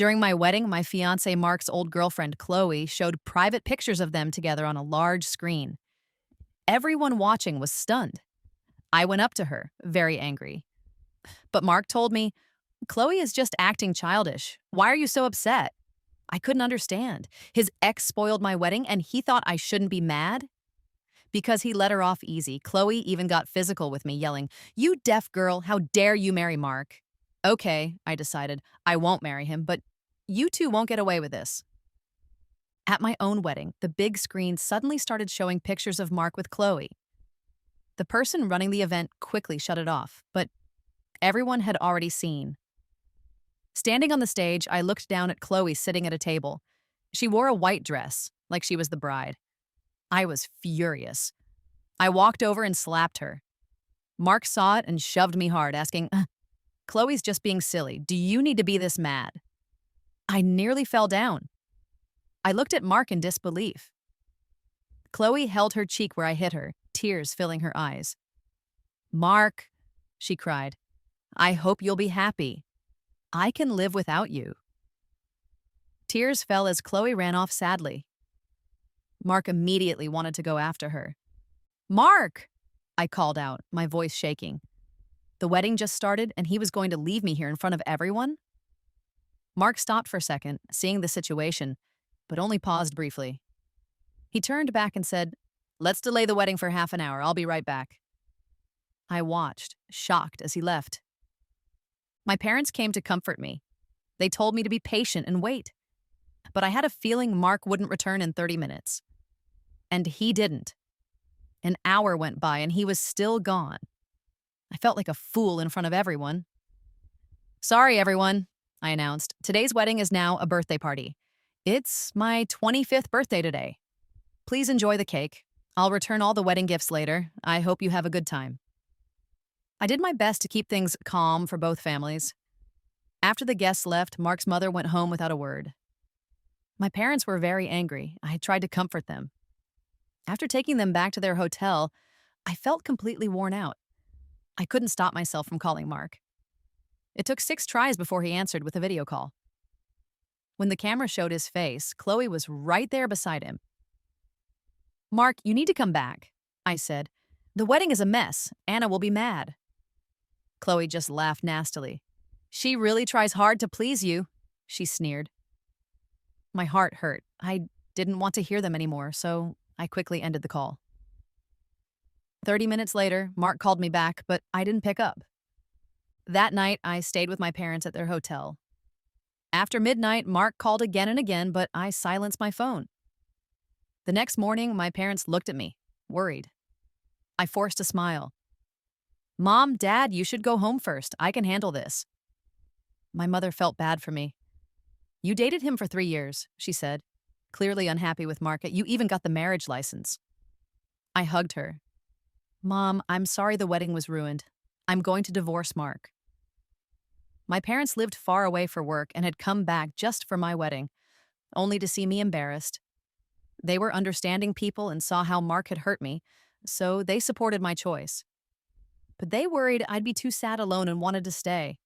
During my wedding, my fiancé Mark's old girlfriend, Chloe, showed private pictures of them together on a large screen. Everyone watching was stunned. I went up to her, very angry. But Mark told me, Chloe is just acting childish. Why are you so upset? I couldn't understand. His ex spoiled my wedding and he thought I shouldn't be mad? Because he let her off easy, Chloe even got physical with me, yelling, "You deaf girl, how dare you marry Mark?" Okay, I decided, I won't marry him, but you two won't get away with this. At my own wedding, the big screen suddenly started showing pictures of Mark with Chloe. The person running the event quickly shut it off, but everyone had already seen. Standing on the stage, I looked down at Chloe sitting at a table. She wore a white dress, like she was the bride. I was furious. I walked over and slapped her. Mark saw it and shoved me hard, asking, Chloe's just being silly. Do you need to be this mad? I nearly fell down. I looked at Mark in disbelief. Chloe held her cheek where I hit her, tears filling her eyes. Mark, she cried, I hope you'll be happy. I can live without you. Tears fell as Chloe ran off sadly. Mark immediately wanted to go after her. Mark! I called out, my voice shaking. The wedding just started and he was going to leave me here in front of everyone? Mark stopped for a second, seeing the situation, but only paused briefly. He turned back and said, Let's delay the wedding for half an hour. I'll be right back. I watched, shocked, as he left. My parents came to comfort me. They told me to be patient and wait. But I had a feeling Mark wouldn't return in 30 minutes. And he didn't. An hour went by and he was still gone. I felt like a fool in front of everyone. Sorry, everyone, I announced. Today's wedding is now a birthday party. It's my 25th birthday today. Please enjoy the cake. I'll return all the wedding gifts later. I hope you have a good time. I did my best to keep things calm for both families. After the guests left, Mark's mother went home without a word. My parents were very angry. I tried to comfort them. After taking them back to their hotel, I felt completely worn out. I couldn't stop myself from calling Mark. It took 6 tries before he answered with a video call. When the camera showed his face, Chloe was right there beside him. Mark, you need to come back, I said. The wedding is a mess. Anna will be mad. Chloe just laughed nastily. She really tries hard to please you, she sneered. My heart hurt. I didn't want to hear them anymore, so I quickly ended the call. 30 minutes later, Mark called me back, but I didn't pick up. That night, I stayed with my parents at their hotel. After midnight, Mark called again and again, but I silenced my phone. The next morning, my parents looked at me, worried. I forced a smile. Mom, Dad, you should go home first. I can handle this. My mother felt bad for me. You dated him for 3 years, she said, clearly unhappy with Mark. You even got the marriage license. I hugged her. Mom, I'm sorry the wedding was ruined. I'm going to divorce Mark. My parents lived far away for work and had come back just for my wedding, only to see me embarrassed. They were understanding people and saw how Mark had hurt me, so they supported my choice. But they worried I'd be too sad alone and wanted to stay.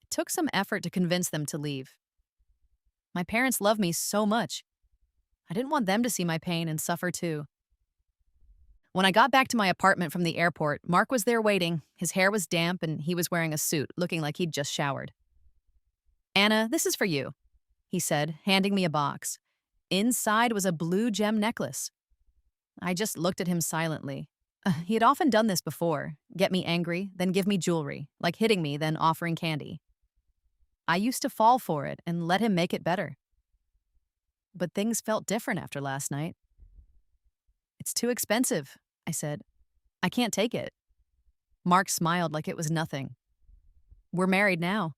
It took some effort to convince them to leave. My parents love me so much. I didn't want them to see my pain and suffer too. When I got back to my apartment from the airport, Mark was there waiting. His hair was damp and he was wearing a suit, looking like he'd just showered. Anna, this is for you, he said, handing me a box. Inside was a blue gem necklace. I just looked at him silently. He had often done this before, get me angry, then give me jewelry, like hitting me, then offering candy. I used to fall for it and let him make it better. But things felt different after last night. It's too expensive, I said. I can't take it. Mark smiled like it was nothing. We're married now.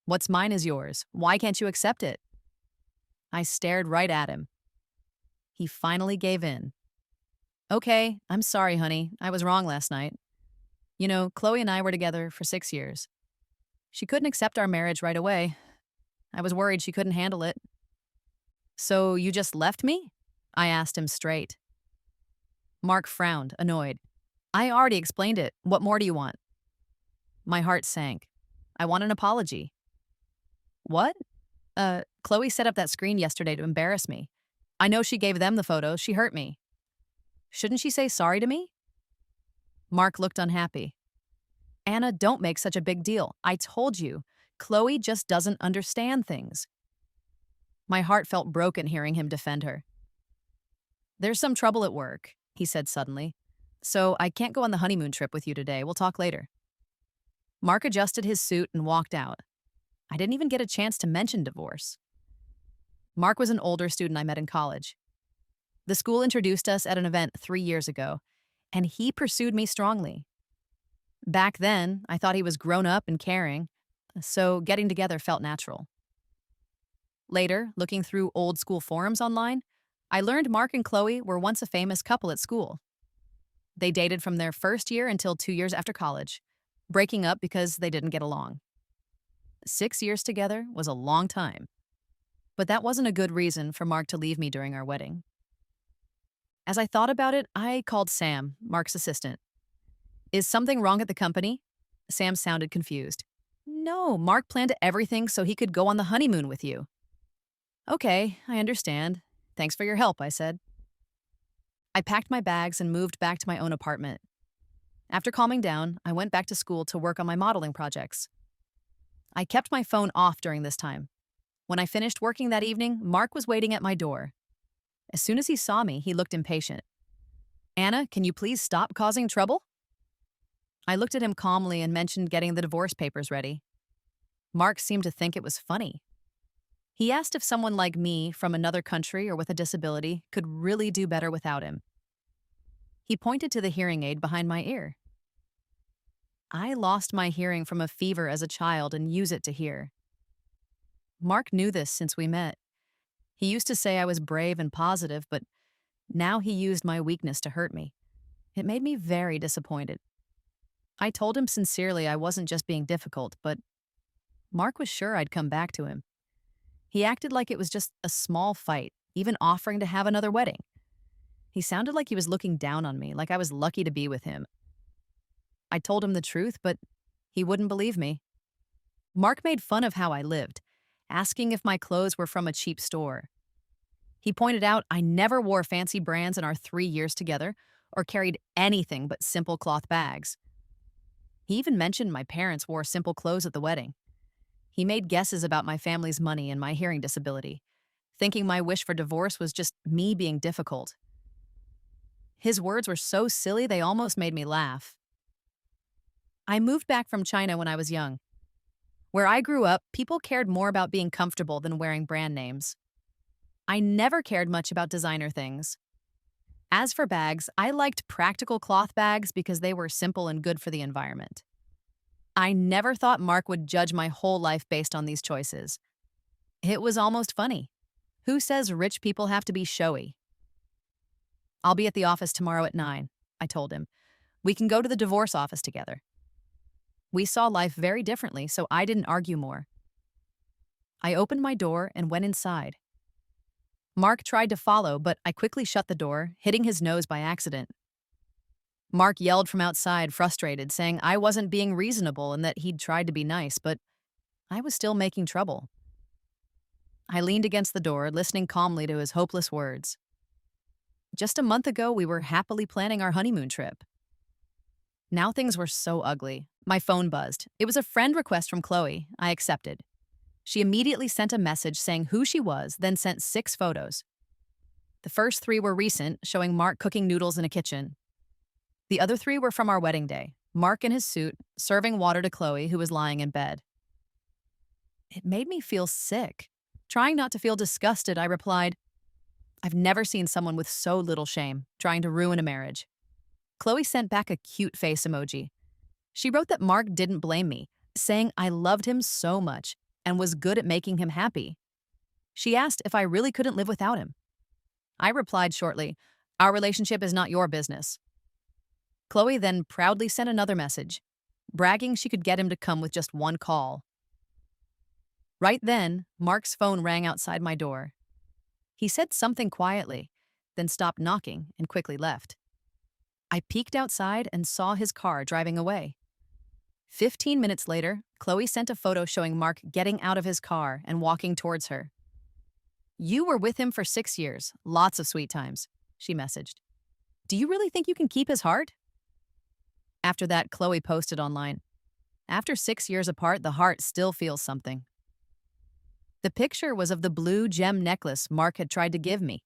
What's mine is yours. Why can't you accept it? I stared right at him. He finally gave in. Okay, I'm sorry, honey. I was wrong last night. You know, Chloe and I were together for 6 years. She couldn't accept our marriage right away. I was worried she couldn't handle it. So you just left me? I asked him straight. Mark frowned, annoyed. I already explained it. What more do you want? My heart sank. I want an apology. What? Chloe set up that screen yesterday to embarrass me. I know she gave them the photos. She hurt me. Shouldn't she say sorry to me? Mark looked unhappy. Anna, don't make such a big deal. I told you. Chloe just doesn't understand things. My heart felt broken hearing him defend her. There's some trouble at work, he said suddenly. So I can't go on the honeymoon trip with you today. We'll talk later. Mark adjusted his suit and walked out. I didn't even get a chance to mention divorce. Mark was an older student I met in college. The school introduced us at an event 3 years ago, and he pursued me strongly. Back then, I thought he was grown up and caring, so getting together felt natural. Later, looking through old school forums online, I learned Mark and Chloe were once a famous couple at school. They dated from their first year until 2 years after college, breaking up because they didn't get along. 6 years together was a long time, but that wasn't a good reason for Mark to leave me during our wedding. As I thought about it, I called Sam, Mark's assistant. Is something wrong at the company? Sam sounded confused. No, Mark planned everything so he could go on the honeymoon with you. Okay, I understand. Thanks for your help, I said. I packed my bags and moved back to my own apartment. After calming down, I went back to school to work on my modeling projects. I kept my phone off during this time. When I finished working that evening, Mark was waiting at my door. As soon as he saw me, he looked impatient. Anna, can you please stop causing trouble? I looked at him calmly and mentioned getting the divorce papers ready. Mark seemed to think it was funny. He asked if someone like me from another country or with a disability could really do better without him. He pointed to the hearing aid behind my ear. I lost my hearing from a fever as a child and use it to hear. Mark knew this since we met. He used to say I was brave and positive, but now he used my weakness to hurt me. It made me very disappointed. I told him sincerely I wasn't just being difficult, but Mark was sure I'd come back to him. He acted like it was just a small fight, even offering to have another wedding. He sounded like he was looking down on me, like I was lucky to be with him. I told him the truth, but he wouldn't believe me. Mark made fun of how I lived, asking if my clothes were from a cheap store. He pointed out I never wore fancy brands in our 3 years together or carried anything but simple cloth bags. He even mentioned my parents wore simple clothes at the wedding. He made guesses about my family's money and my hearing disability, thinking my wish for divorce was just me being difficult. His words were so silly they almost made me laugh. I moved back from China when I was young. Where I grew up, people cared more about being comfortable than wearing brand names. I never cared much about designer things. As for bags, I liked practical cloth bags because they were simple and good for the environment. I never thought Mark would judge my whole life based on these choices. It was almost funny. Who says rich people have to be showy? I'll be at the office tomorrow at 9, I told him. We can go to the divorce office together. We saw life very differently, so I didn't argue more. I opened my door and went inside. Mark tried to follow, but I quickly shut the door, hitting his nose by accident. Mark yelled from outside, frustrated, saying I wasn't being reasonable and that he'd tried to be nice, but I was still making trouble. I leaned against the door, listening calmly to his hopeless words. Just a month ago, we were happily planning our honeymoon trip. Now things were so ugly. My phone buzzed. It was a friend request from Chloe. I accepted. She immediately sent a message saying who she was, then sent 6 photos. The first 3 were recent, showing Mark cooking noodles in a kitchen. The other 3 were from our wedding day, Mark in his suit, serving water to Chloe, who was lying in bed. It made me feel sick. Trying not to feel disgusted, I replied, I've never seen someone with so little shame, trying to ruin a marriage. Chloe sent back a cute face emoji. She wrote that Mark didn't blame me, saying I loved him so much and was good at making him happy. She asked if I really couldn't live without him. I replied shortly, our relationship is not your business. Chloe then proudly sent another message, bragging she could get him to come with just 1 call. Right then, Mark's phone rang outside my door. He said something quietly, then stopped knocking and quickly left. I peeked outside and saw his car driving away. 15 minutes later, Chloe sent a photo showing Mark getting out of his car and walking towards her. You were with him for 6 years, lots of sweet times, she messaged. Do you really think you can keep his heart? After that, Chloe posted online. After 6 years apart, the heart still feels something. The picture was of the blue gem necklace Mark had tried to give me,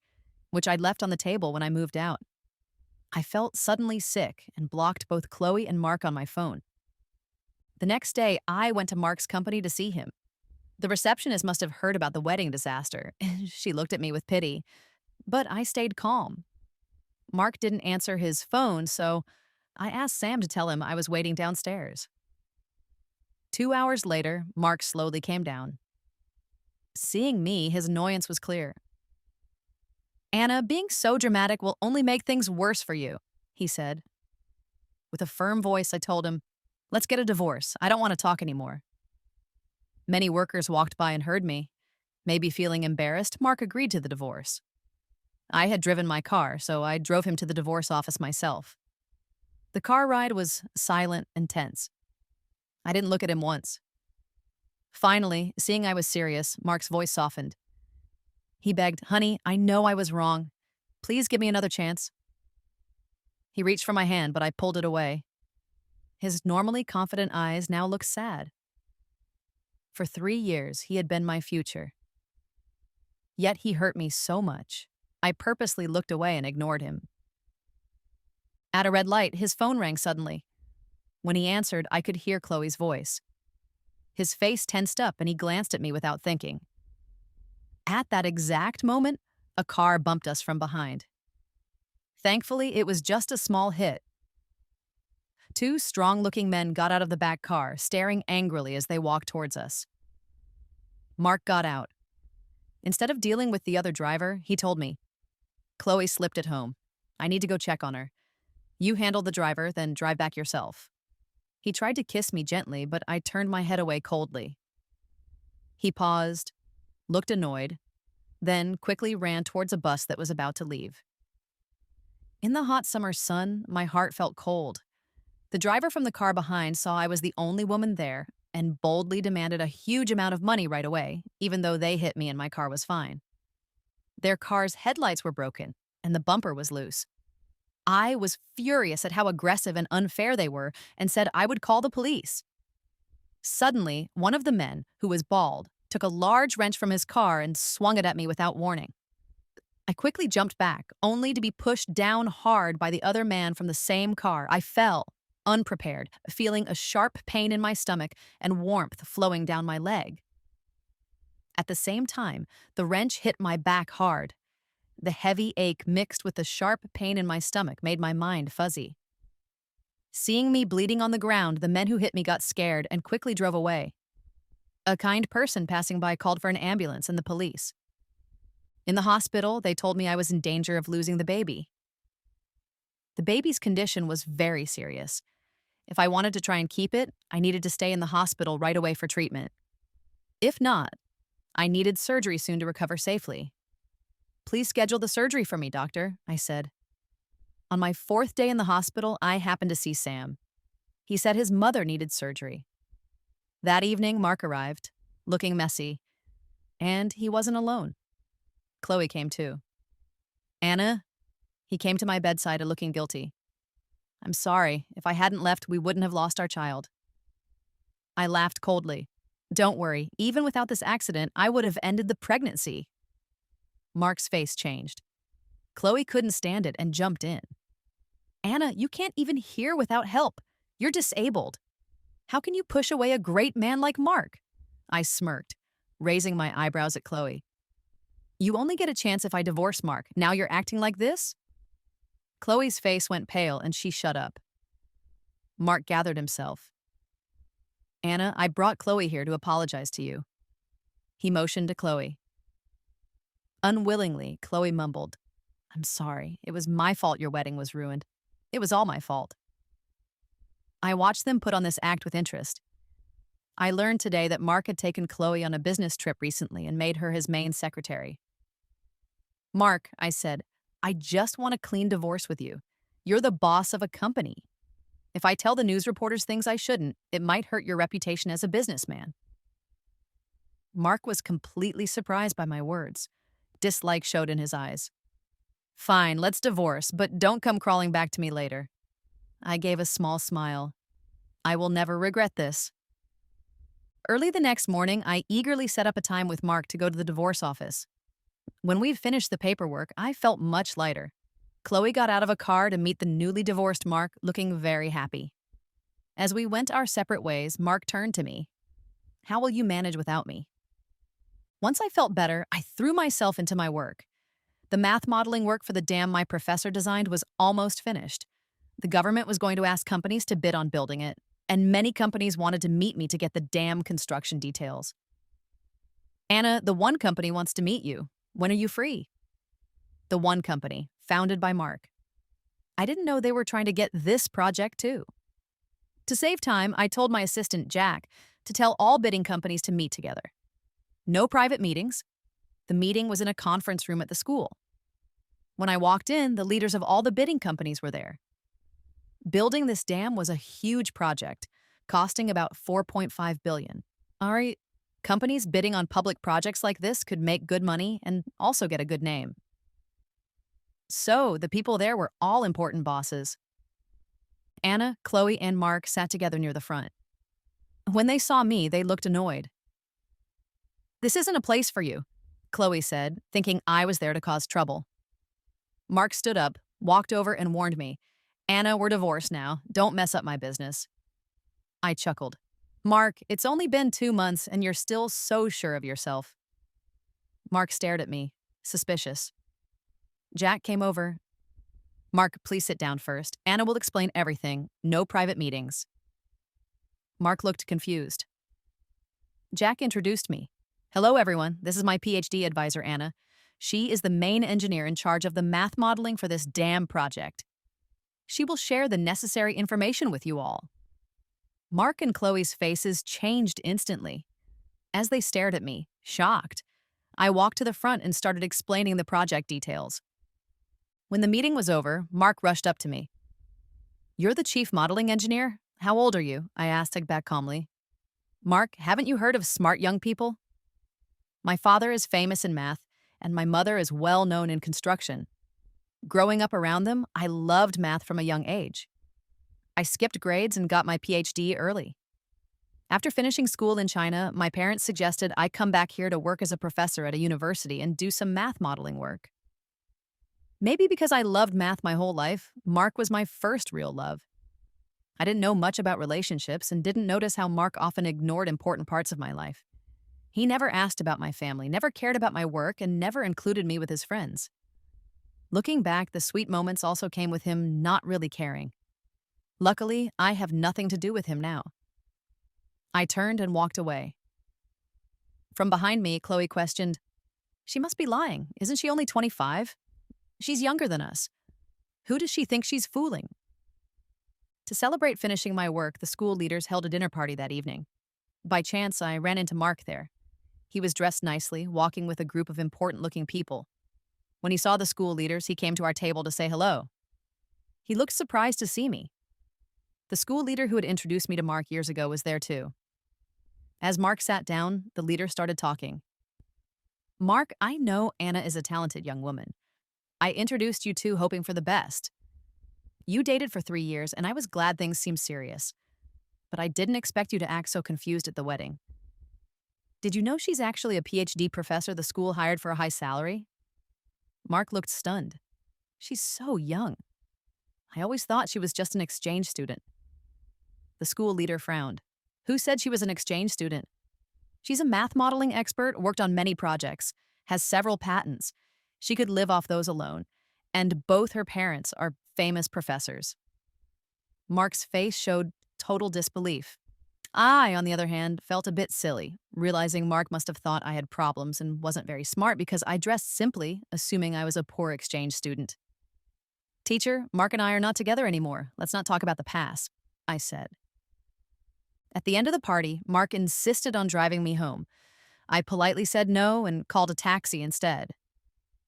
which I'd left on the table when I moved out. I felt suddenly sick and blocked both Chloe and Mark on my phone. The next day, I went to Mark's company to see him. The receptionist must have heard about the wedding disaster. She looked at me with pity, but I stayed calm. Mark didn't answer his phone, so I asked Sam to tell him I was waiting downstairs. 2 hours later, Mark slowly came down. Seeing me, his annoyance was clear. Anna, being so dramatic will only make things worse for you, he said. With a firm voice, I told him, let's get a divorce. I don't want to talk anymore. Many workers walked by and heard me. Maybe feeling embarrassed, Mark agreed to the divorce. I had driven my car, so I drove him to the divorce office myself. The car ride was silent and tense. I didn't look at him once. Finally, seeing I was serious, Mark's voice softened. He begged, honey, I know I was wrong. Please give me another chance. He reached for my hand, but I pulled it away. His normally confident eyes now looked sad. For 3 years, he had been my future. Yet he hurt me so much. I purposely looked away and ignored him. At a red light, his phone rang suddenly. When he answered, I could hear Chloe's voice. His face tensed up and he glanced at me without thinking. At that exact moment, a car bumped us from behind. Thankfully, it was just a small hit. Two strong-looking men got out of the back car, staring angrily as they walked towards us. Mark got out. Instead of dealing with the other driver, he told me, Chloe slipped at home. I need to go check on her. You handle the driver, then drive back yourself. He tried to kiss me gently, but I turned my head away coldly. He paused, looked annoyed, then quickly ran towards a bus that was about to leave. In the hot summer sun, my heart felt cold. The driver from the car behind saw I was the only woman there and boldly demanded a huge amount of money right away, even though they hit me and my car was fine. Their car's headlights were broken and the bumper was loose. I was furious at how aggressive and unfair they were and said I would call the police. Suddenly, one of the men, who was bald, took a large wrench from his car and swung it at me without warning. I quickly jumped back, only to be pushed down hard by the other man from the same car. I fell, unprepared, feeling a sharp pain in my stomach and warmth flowing down my leg. At the same time, the wrench hit my back hard. The heavy ache mixed with the sharp pain in my stomach made my mind fuzzy. Seeing me bleeding on the ground, the men who hit me got scared and quickly drove away. A kind person passing by called for an ambulance and the police. In the hospital, they told me I was in danger of losing the baby. The baby's condition was very serious. If I wanted to try and keep it, I needed to stay in the hospital right away for treatment. If not, I needed surgery soon to recover safely. Please schedule the surgery for me, doctor, I said. On my 4th day in the hospital, I happened to see Sam. He said his mother needed surgery. That evening, Mark arrived, looking messy, and he wasn't alone. Chloe came too. Anna? He came to my bedside looking guilty. I'm sorry. If I hadn't left, we wouldn't have lost our child. I laughed coldly. Don't worry. Even without this accident, I would have ended the pregnancy. Mark's face changed. Chloe couldn't stand it and jumped in. Anna, you can't even hear without help. You're disabled. How can you push away a great man like Mark? I smirked, raising my eyebrows at Chloe. You only get a chance if I divorce Mark. Now you're acting like this? Chloe's face went pale and she shut up. Mark gathered himself. Anna, I brought Chloe here to apologize to you. He motioned to Chloe. Unwillingly, Chloe mumbled, I'm sorry. It was my fault your wedding was ruined. It was all my fault. I watched them put on this act with interest. I learned today that Mark had taken Chloe on a business trip recently and made her his main secretary. Mark, I said, I just want a clean divorce with you. You're the boss of a company. If I tell the news reporters things I shouldn't, it might hurt your reputation as a businessman. Mark was completely surprised by my words. Dislike showed in his eyes. Fine, let's divorce, but don't come crawling back to me later. I gave a small smile. I will never regret this. Early the next morning, I eagerly set up a time with Mark to go to the divorce office. When we finished the paperwork, I felt much lighter. Chloe got out of a car to meet the newly divorced Mark, looking very happy. As we went our separate ways, Mark turned to me. How will you manage without me? Once I felt better, I threw myself into my work. The math modeling work for the dam my professor designed was almost finished. The government was going to ask companies to bid on building it, and many companies wanted to meet me to get the dam construction details. Anna, the one company wants to meet you. When are you free? The one company, founded by Mark. I didn't know they were trying to get this project too. To save time, I told my assistant, Jack, to tell all bidding companies to meet together. No private meetings. The meeting was in a conference room at the school. When I walked in, the leaders of all the bidding companies were there. Building this dam was a huge project, costing about $4.5 billion. Ari, companies bidding on public projects like this could make good money and also get a good name. So, the people there were all important bosses. Anna, Chloe, and Mark sat together near the front. When they saw me, they looked annoyed. This isn't a place for you, Chloe said, thinking I was there to cause trouble. Mark stood up, walked over, and warned me. Anna, we're divorced now. Don't mess up my business. I chuckled. Mark, it's only been 2 months and you're still so sure of yourself. Mark stared at me, suspicious. Jack came over. Mark, please sit down first. Anna will explain everything. No private meetings. Mark looked confused. Jack introduced me. Hello, everyone. This is my PhD advisor, Anna. She is the main engineer in charge of the math modeling for this dam project. She will share the necessary information with you all. Mark and Chloe's faces changed instantly. As they stared at me, shocked, I walked to the front and started explaining the project details. When the meeting was over, Mark rushed up to me. You're the chief modeling engineer? How old are you? I asked back calmly. Mark, haven't you heard of smart young people? My father is famous in math, and my mother is well known in construction. Growing up around them, I loved math from a young age. I skipped grades and got my PhD early. After finishing school in China, my parents suggested I come back here to work as a professor at a university and do some math modeling work. Maybe because I loved math my whole life, Mark was my first real love. I didn't know much about relationships and didn't notice how Mark often ignored important parts of my life. He never asked about my family, never cared about my work, and never included me with his friends. Looking back, the sweet moments also came with him not really caring. Luckily, I have nothing to do with him now. I turned and walked away. From behind me, Chloe questioned, She must be lying. Isn't she only 25? She's younger than us. Who does she think she's fooling? To celebrate finishing my work, the school leaders held a dinner party that evening. By chance, I ran into Mark there. He was dressed nicely, walking with a group of important-looking people. When he saw the school leaders, he came to our table to say hello. He looked surprised to see me. The school leader who had introduced me to Mark years ago was there too. As Mark sat down, the leader started talking. Mark, I know Anna is a talented young woman. I introduced you two hoping for the best. You dated for 3 years, and I was glad things seemed serious. But I didn't expect you to act so confused at the wedding. Did you know she's actually a PhD professor the school hired for a high salary? Mark looked stunned. She's so young. I always thought she was just an exchange student. The school leader frowned. Who said she was an exchange student? She's a math modeling expert, worked on many projects, has several patents. She could live off those alone. And both her parents are famous professors. Mark's face showed total disbelief. I, on the other hand, felt a bit silly, realizing Mark must have thought I had problems and wasn't very smart because I dressed simply, assuming I was a poor exchange student. Teacher, Mark and I are not together anymore. Let's not talk about the past, I said. At the end of the party, Mark insisted on driving me home. I politely said no and called a taxi instead.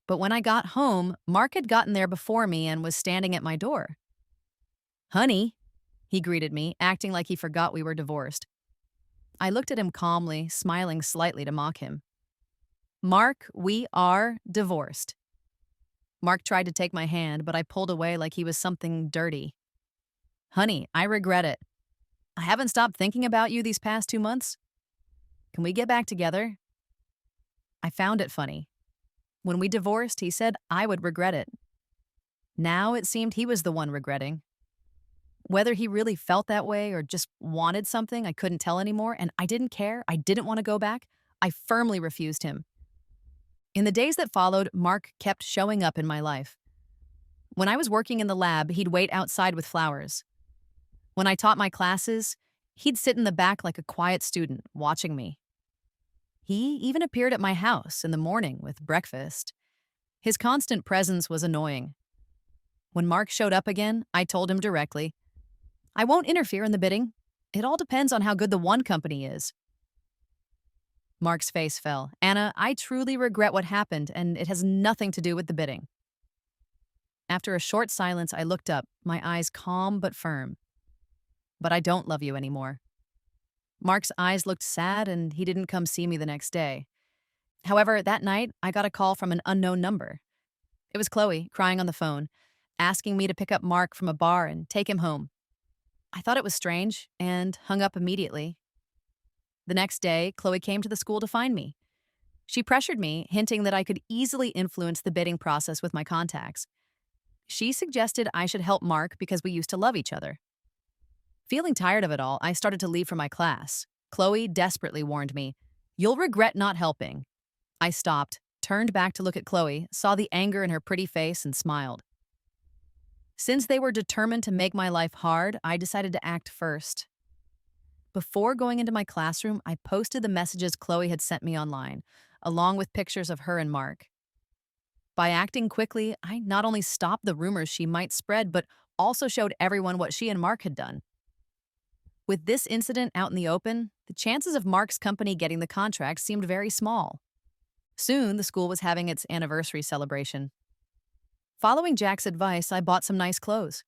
But when I got home, Mark had gotten there before me and was standing at my door. Honey, He greeted me, acting like he forgot we were divorced. I looked at him calmly, smiling slightly to mock him. Mark, we are divorced. Mark tried to take my hand, but I pulled away like he was something dirty. Honey, I regret it. I haven't stopped thinking about you these past 2 months. Can we get back together? I found it funny. When we divorced, he said I would regret it. Now it seemed he was the one regretting. Whether he really felt that way or just wanted something, I couldn't tell anymore, and I didn't care. I didn't want to go back. I firmly refused him. In the days that followed, Mark kept showing up in my life. When I was working in the lab, he'd wait outside with flowers. When I taught my classes, he'd sit in the back like a quiet student, watching me. He even appeared at my house in the morning with breakfast. His constant presence was annoying. When Mark showed up again, I told him directly, I won't interfere in the bidding. It all depends on how good the one company is. Mark's face fell. Anna, I truly regret what happened, and it has nothing to do with the bidding. After a short silence, I looked up, my eyes calm but firm. But I don't love you anymore. Mark's eyes looked sad, and he didn't come see me the next day. However, that night, I got a call from an unknown number. It was Chloe, crying on the phone, asking me to pick up Mark from a bar and take him home. I thought it was strange and hung up immediately. The next day, Chloe came to the school to find me. She pressured me, hinting that I could easily influence the bidding process with my contacts. She suggested I should help Mark because we used to love each other. Feeling tired of it all, I started to leave for my class. Chloe desperately warned me, "You'll regret not helping." I stopped, turned back to look at Chloe, saw the anger in her pretty face, and smiled. Since they were determined to make my life hard, I decided to act first. Before going into my classroom, I posted the messages Chloe had sent me online, along with pictures of her and Mark. By acting quickly, I not only stopped the rumors she might spread, but also showed everyone what she and Mark had done. With this incident out in the open, the chances of Mark's company getting the contract seemed very small. Soon, the school was having its anniversary celebration. Following Jack's advice, I bought some nice clothes.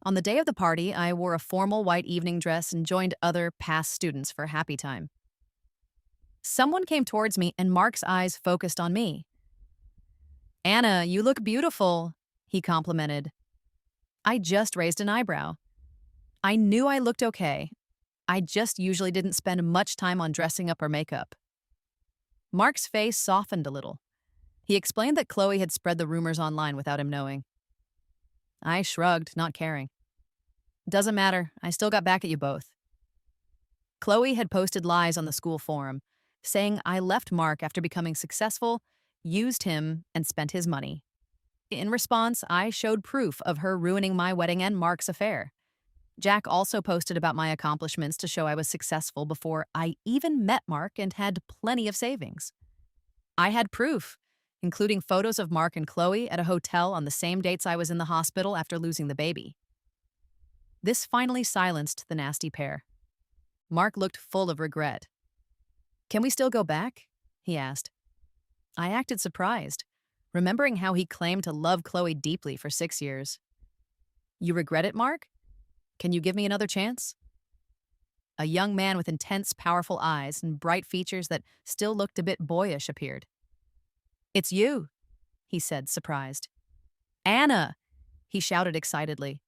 On the day of the party, I wore a formal white evening dress and joined other past students for a happy time. Someone came towards me, and Mark's eyes focused on me. Anna, you look beautiful, he complimented. I just raised an eyebrow. I knew I looked okay. I just usually didn't spend much time on dressing up or makeup. Mark's face softened a little. He explained that Chloe had spread the rumors online without him knowing. I shrugged, not caring. Doesn't matter, I still got back at you both. Chloe had posted lies on the school forum, saying I left Mark after becoming successful, used him, and spent his money. In response, I showed proof of her ruining my wedding and Mark's affair. Jack also posted about my accomplishments to show I was successful before I even met Mark and had plenty of savings. I had proof, including photos of Mark and Chloe at a hotel on the same dates I was in the hospital after losing the baby. This finally silenced the nasty pair. Mark looked full of regret. Can we still go back? He asked. I acted surprised, remembering how he claimed to love Chloe deeply for 6 years. You regret it, Mark? Can you give me another chance? A young man with intense, powerful eyes and bright features that still looked a bit boyish appeared. It's you, he said, surprised. Anna, he shouted excitedly.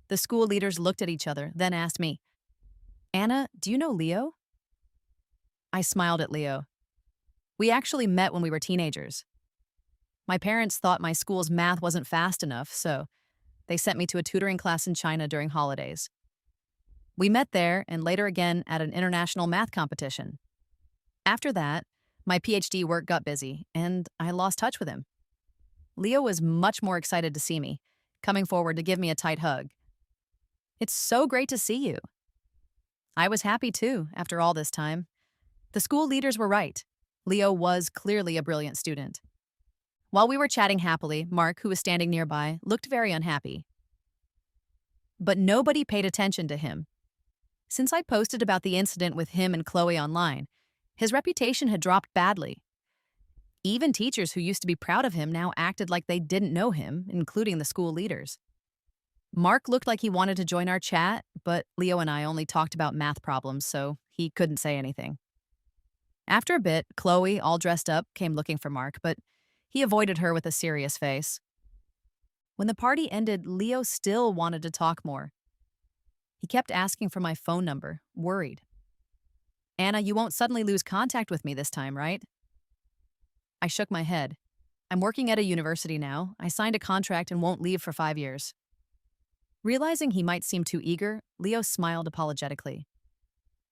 The school leaders looked at each other, then asked me, Anna, do you know Leo? I smiled at Leo. We actually met when we were teenagers. My parents thought my school's math wasn't fast enough, so they sent me to a tutoring class in China during holidays. We met there and later again at an international math competition. After that, my PhD work got busy, and I lost touch with him. Leo was much more excited to see me, coming forward to give me a tight hug. It's so great to see you. I was happy too, after all this time. The school leaders were right. Leo was clearly a brilliant student. While we were chatting happily, Mark, who was standing nearby, looked very unhappy. But nobody paid attention to him. Since I posted about the incident with him and Chloe online, his reputation had dropped badly. Even teachers who used to be proud of him now acted like they didn't know him, including the school leaders. Mark looked like he wanted to join our chat, but Leo and I only talked about math problems, so he couldn't say anything. After a bit, Chloe, all dressed up, came looking for Mark, but he avoided her with a serious face. When the party ended, Leo still wanted to talk more. He kept asking for my phone number, worried. Anna, you won't suddenly lose contact with me this time, right? I shook my head. I'm working at a university now. I signed a contract and won't leave for 5 years. Realizing he might seem too eager, Leo smiled apologetically.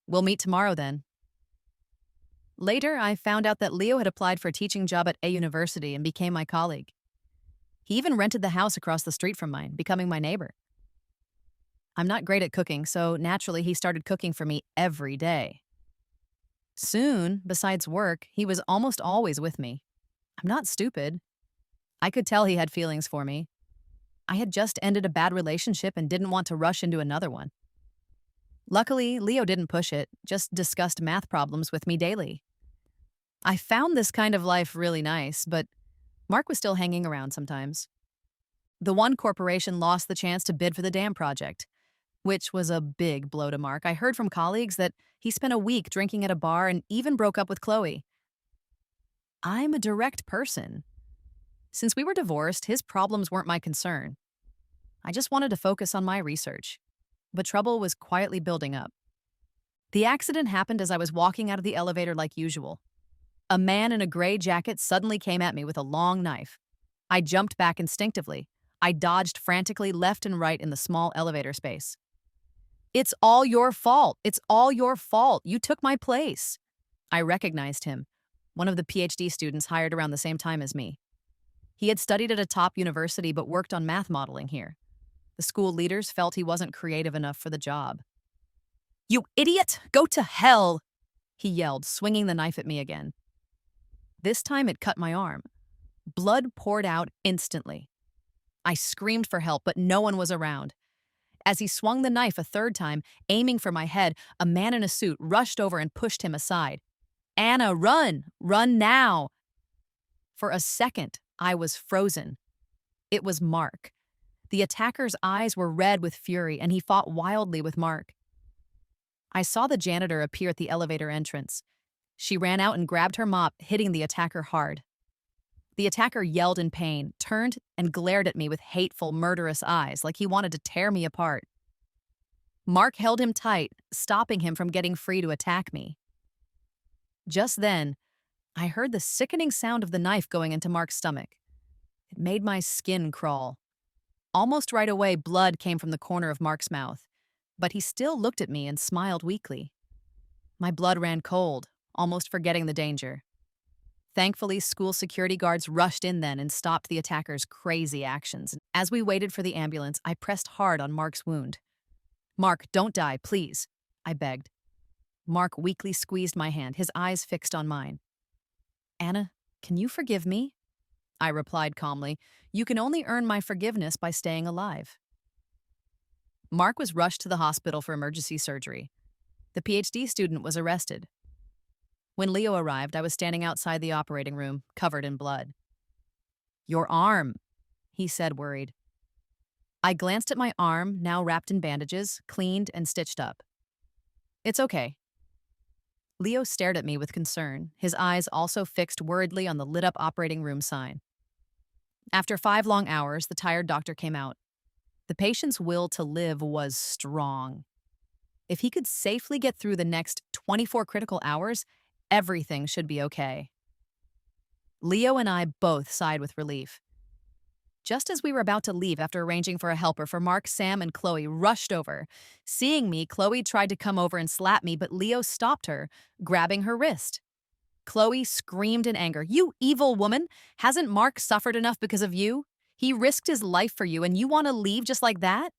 We'll meet tomorrow then. Later, I found out that Leo had applied for a teaching job at a university and became my colleague. He even rented the house across the street from mine, becoming my neighbor. I'm not great at cooking, so naturally he started cooking for me every day. Soon, besides work, he was almost always with me. I'm not stupid. I could tell he had feelings for me. I had just ended a bad relationship and didn't want to rush into another one. Luckily, Leo didn't push it, just discussed math problems with me daily. I found this kind of life really nice, but Mark was still hanging around sometimes. The one corporation lost the chance to bid for the dam project, which was a big blow to Mark. I heard from colleagues that he spent a week drinking at a bar and even broke up with Chloe. I'm a direct person. Since we were divorced, his problems weren't my concern. I just wanted to focus on my research. But trouble was quietly building up. The accident happened as I was walking out of the elevator like usual. A man in a gray jacket suddenly came at me with a long knife. I jumped back instinctively. I dodged frantically left and right in the small elevator space. It's all your fault. It's all your fault. You took my place. I recognized him, one of the PhD students hired around the same time as me. He had studied at a top university but worked on math modeling here. The school leaders felt he wasn't creative enough for the job. You idiot! Go to hell! He yelled, swinging the knife at me again. This time it cut my arm. Blood poured out instantly. I screamed for help, but no one was around. As he swung the knife a third time, aiming for my head, a man in a suit rushed over and pushed him aside. Anna, run! Run now! For a second, I was frozen. It was Mark. The attacker's eyes were red with fury, and he fought wildly with Mark. I saw the janitor appear at the elevator entrance. She ran out and grabbed her mop, hitting the attacker hard. The attacker yelled in pain, turned, and glared at me with hateful, murderous eyes, like he wanted to tear me apart. Mark held him tight, stopping him from getting free to attack me. Just then, I heard the sickening sound of the knife going into Mark's stomach. It made my skin crawl. Almost right away, blood came from the corner of Mark's mouth, but he still looked at me and smiled weakly. My blood ran cold, almost forgetting the danger. Thankfully, school security guards rushed in then and stopped the attacker's crazy actions. As we waited for the ambulance, I pressed hard on Mark's wound. Mark, don't die, please, I begged. Mark weakly squeezed my hand, his eyes fixed on mine. Anna, can you forgive me? I replied calmly. You can only earn my forgiveness by staying alive. Mark was rushed to the hospital for emergency surgery. The PhD student was arrested. When Leo arrived, I was standing outside the operating room, covered in blood. Your arm, he said, worried. I glanced at my arm, now wrapped in bandages, cleaned and stitched up. It's okay. Leo stared at me with concern, his eyes also fixed worriedly on the lit-up operating room sign. After 5 long hours, the tired doctor came out. The patient's will to live was strong. If he could safely get through the next 24 critical hours, everything should be okay. Leo and I both sighed with relief. Just as we were about to leave after arranging for a helper for Mark, Sam, and Chloe rushed over. Seeing me, Chloe tried to come over and slap me, but Leo stopped her, grabbing her wrist. Chloe screamed in anger. You evil woman! Hasn't Mark suffered enough because of you? He risked his life for you, and you want to leave just like that?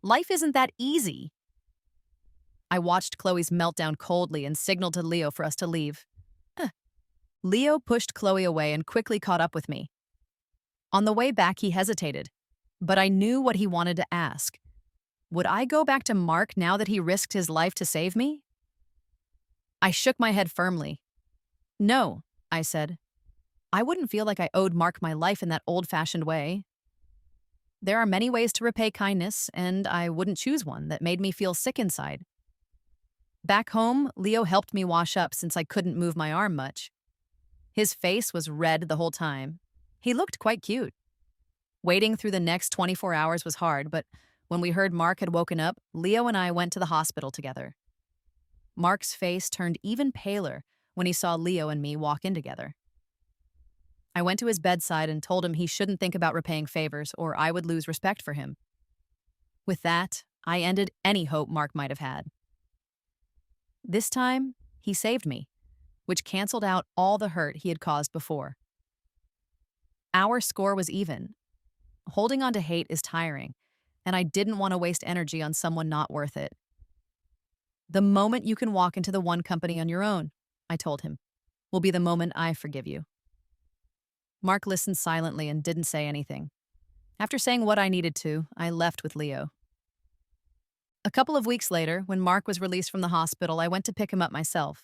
Life isn't that easy. I watched Chloe's meltdown coldly and signaled to Leo for us to leave. Leo pushed Chloe away and quickly caught up with me. On the way back, he hesitated, but I knew what he wanted to ask. Would I go back to Mark now that he risked his life to save me? I shook my head firmly. No, I said. I wouldn't feel like I owed Mark my life in that old-fashioned way. There are many ways to repay kindness, and I wouldn't choose one that made me feel sick inside. Back home, Leo helped me wash up since I couldn't move my arm much. His face was red the whole time. He looked quite cute. Waiting through the next 24 hours was hard, but when we heard Mark had woken up, Leo and I went to the hospital together. Mark's face turned even paler when he saw Leo and me walk in together. I went to his bedside and told him he shouldn't think about repaying favors or I would lose respect for him. With that, I ended any hope Mark might have had. This time, he saved me, which canceled out all the hurt he had caused before. Our score was even. Holding on to hate is tiring, and I didn't want to waste energy on someone not worth it. The moment you can walk into the one company on your own, I told him, will be the moment I forgive you. Mark listened silently and didn't say anything. After saying what I needed to, I left with Leo. A couple of weeks later, when Mark was released from the hospital, I went to pick him up myself.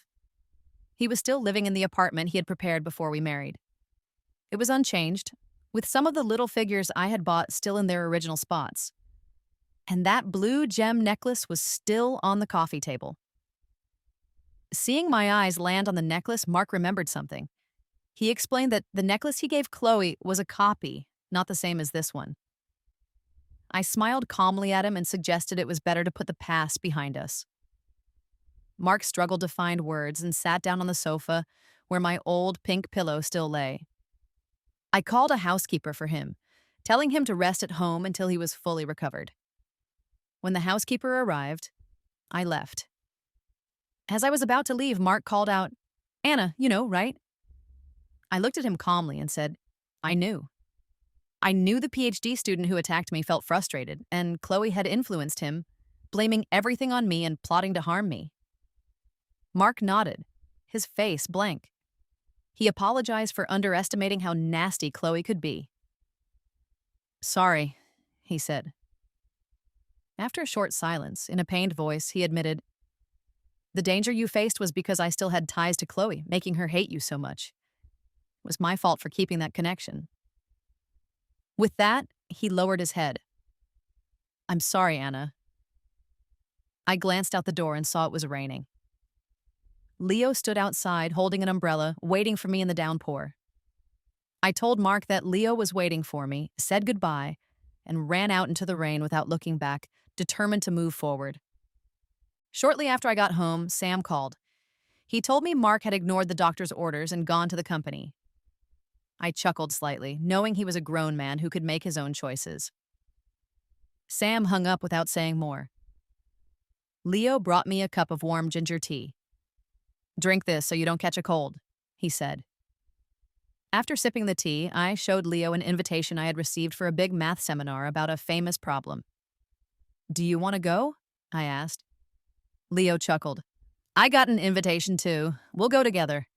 He was still living in the apartment he had prepared before we married. It was unchanged, with some of the little figures I had bought still in their original spots. And that blue gem necklace was still on the coffee table. Seeing my eyes land on the necklace, Mark remembered something. He explained that the necklace he gave Chloe was a copy, not the same as this one. I smiled calmly at him and suggested it was better to put the past behind us. Mark struggled to find words and sat down on the sofa where my old pink pillow still lay. I called a housekeeper for him, telling him to rest at home until he was fully recovered. When the housekeeper arrived, I left. As I was about to leave, Mark called out, "Anna, you know, right?" I looked at him calmly and said, "I knew. I knew the PhD student who attacked me felt frustrated, and Chloe had influenced him, blaming everything on me and plotting to harm me." Mark nodded, his face blank. He apologized for underestimating how nasty Chloe could be. "Sorry," he said. After a short silence, in a pained voice, he admitted, "The danger you faced was because I still had ties to Chloe, making her hate you so much. It was my fault for keeping that connection." With that, he lowered his head. "I'm sorry, Anna." I glanced out the door and saw it was raining. Leo stood outside holding an umbrella, waiting for me in the downpour. I told Mark that Leo was waiting for me, said goodbye, and ran out into the rain without looking back, determined to move forward. Shortly after I got home, Sam called. He told me Mark had ignored the doctor's orders and gone to the company. I chuckled slightly, knowing he was a grown man who could make his own choices. Sam hung up without saying more. Leo brought me a cup of warm ginger tea. "Drink this so you don't catch a cold," he said. After sipping the tea, I showed Leo an invitation I had received for a big math seminar about a famous problem. "Do you want to go?" I asked. Leo chuckled. "I got an invitation too. We'll go together."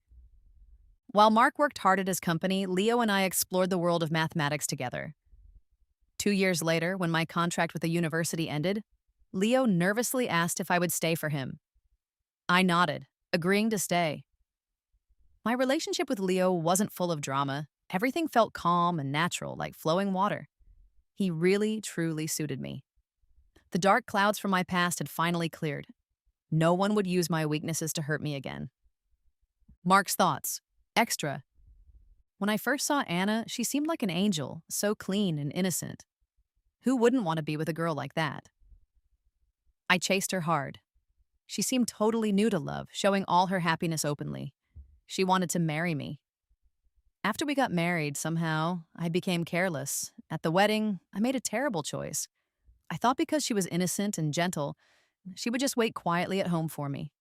While Mark worked hard at his company, Leo and I explored the world of mathematics together. 2 years later, when my contract with the university ended, Leo nervously asked if I would stay for him. I nodded, agreeing to stay. My relationship with Leo wasn't full of drama. Everything felt calm and natural, like flowing water. He really, truly suited me. The dark clouds from my past had finally cleared. No one would use my weaknesses to hurt me again. Mark's thoughts. Extra. When I first saw Anna, she seemed like an angel, so clean and innocent. Who wouldn't want to be with a girl like that? I chased her hard. She seemed totally new to love, showing all her happiness openly. She wanted to marry me. After we got married, somehow, I became careless. At the wedding, I made a terrible choice. I thought because she was innocent and gentle, she would just wait quietly at home for me.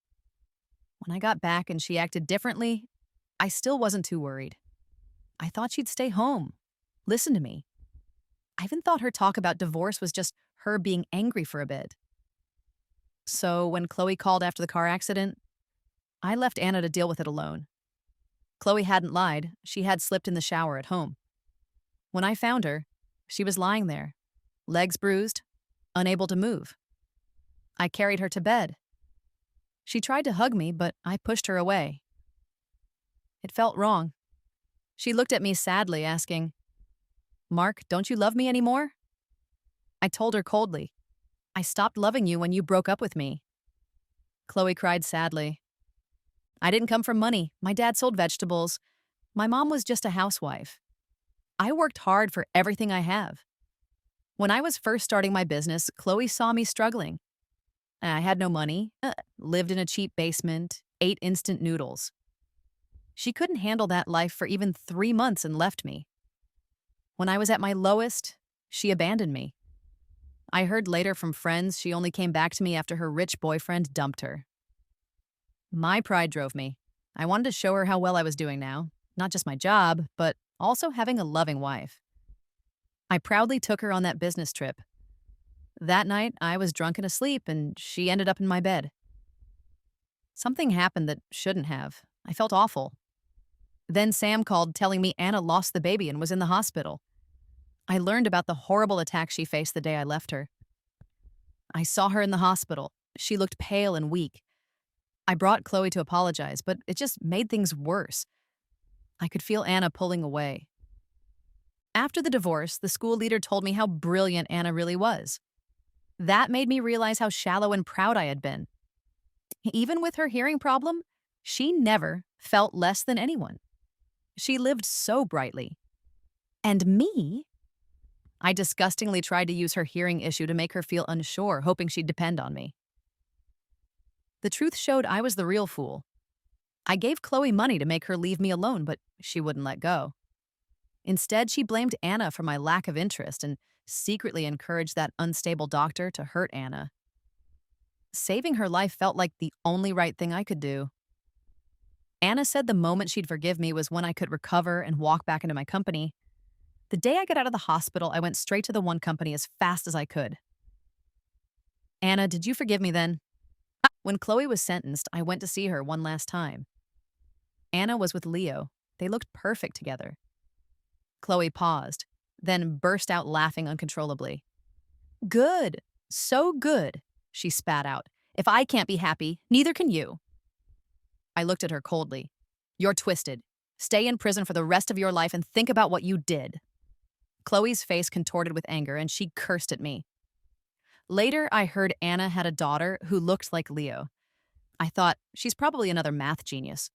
When I got back and she acted differently, I still wasn't too worried. I thought she'd stay home, listen to me. I even thought her talk about divorce was just her being angry for a bit. So when Chloe called after the car accident, I left Anna to deal with it alone. Chloe hadn't lied. She had slipped in the shower at home. When I found her, she was lying there, legs bruised, unable to move. I carried her to bed. She tried to hug me, but I pushed her away. It felt wrong. She looked at me sadly, asking, "Mark, don't you love me anymore?" I told her coldly, I stopped loving you when you broke up with me. Chloe cried sadly. I didn't come from money. My dad sold vegetables. My mom was just a housewife. I worked hard for everything I have. When I was first starting my business, Chloe saw me struggling. I had no money, lived in a cheap basement, ate instant noodles. She couldn't handle that life for even 3 months and left me. When I was at my lowest, she abandoned me. I heard later from friends she only came back to me after her rich boyfriend dumped her. My pride drove me. I wanted to show her how well I was doing now, not just my job, but also having a loving wife. I proudly took her on that business trip. That night, I was drunk and asleep, and she ended up in my bed. Something happened that shouldn't have. I felt awful. Then Sam called telling me Anna lost the baby and was in the hospital. I learned about the horrible attack she faced the day I left her. I saw her in the hospital. She looked pale and weak. I brought Chloe to apologize, but it just made things worse. I could feel Anna pulling away. After the divorce, the school leader told me how brilliant Anna really was. That made me realize how shallow and proud I had been. Even with her hearing problem, she never felt less than anyone. She lived so brightly. And me? I disgustingly tried to use her hearing issue to make her feel unsure, hoping she'd depend on me. The truth showed I was the real fool. I gave Chloe money to make her leave me alone, but she wouldn't let go. Instead, she blamed Anna for my lack of interest and secretly encouraged that unstable doctor to hurt Anna. Saving her life felt like the only right thing I could do. Anna said the moment she'd forgive me was when I could recover and walk back into my company. The day I got out of the hospital, I went straight to the one company as fast as I could. Anna, did you forgive me then? When Chloe was sentenced, I went to see her one last time. Anna was with Leo. They looked perfect together. Chloe paused, then burst out laughing uncontrollably. Good. So good, she spat out. If I can't be happy, neither can you. I looked at her coldly. You're twisted. Stay in prison for the rest of your life and think about what you did. Chloe's face contorted with anger, and she cursed at me. Later, I heard Anna had a daughter who looked like Leo. I thought, she's probably another math genius.